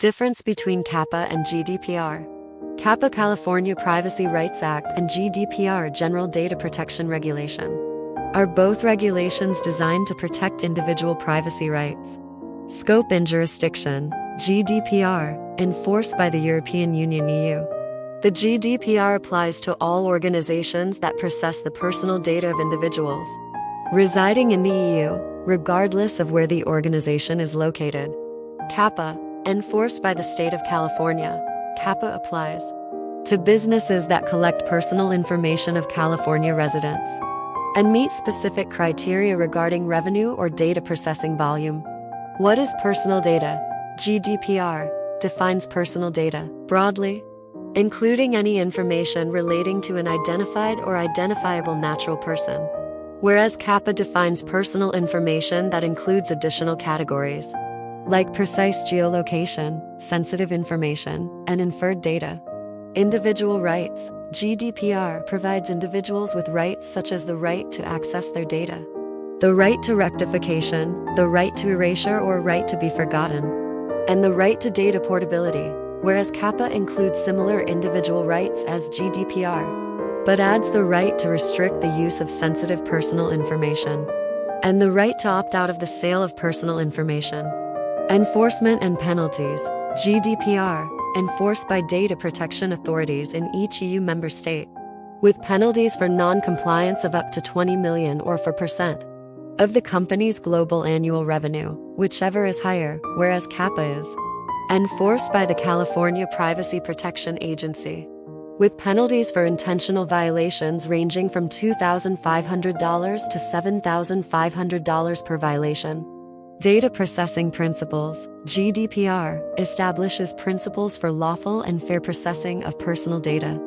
Difference between CAPA and GDPR. CAPA California Privacy Rights Act and GDPR General Data Protection Regulation are both regulations designed to protect individual privacy rights. Scope and jurisdiction. GDPR, enforced by the European Union (EU). The GDPR applies to all organizations that process the personal data of individuals residing in the EU, regardless of where the organization is located. CAPA, enforced by the state of California. CAPA applies to businesses that collect personal information of California residents and meet specific criteria regarding revenue or data processing volume. What is personal data? GDPR defines personal data broadly, including any information relating to an identified or identifiable natural person, whereas CAPA defines personal information that includes additional categories, like precise geolocation, sensitive information, and inferred data. Individual rights. GDPR provides individuals with rights such as the right to access their data, the right to rectification, the right to erasure or right to be forgotten, and the right to data portability, whereas CAPA includes similar individual rights as GDPR, but adds the right to restrict the use of sensitive personal information, and the right to opt out of the sale of personal information. Enforcement and penalties. GDPR, enforced by data protection authorities in each EU member state, with penalties for non-compliance of up to 20 million or 4% of the company's global annual revenue, whichever is higher, whereas CAPA is enforced by the California Privacy Protection Agency, with penalties for intentional violations ranging from $2,500 to $7,500 per violation. Data processing principles. GDPR establishes principles for lawful and fair processing of personal data.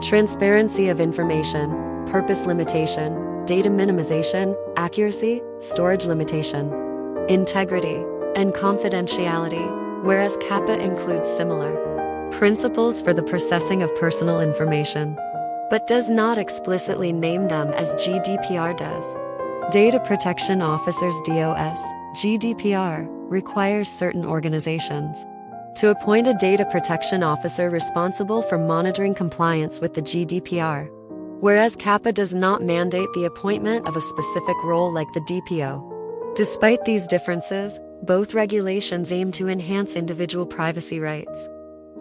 Transparency of information, purpose limitation, data minimization, accuracy, storage limitation, integrity, and confidentiality, whereas CAPA includes similar principles for the processing of personal information, but does not explicitly name them as GDPR does. Data Protection Officers (DOS). GDPR requires certain organizations to appoint a data protection officer responsible for monitoring compliance with the GDPR, whereas CAPA does not mandate the appointment of a specific role like the DPO. Despite these differences, both regulations aim to enhance individual privacy rights,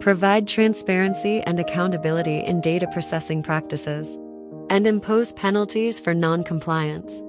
provide transparency and accountability in data processing practices, and impose penalties for non-compliance.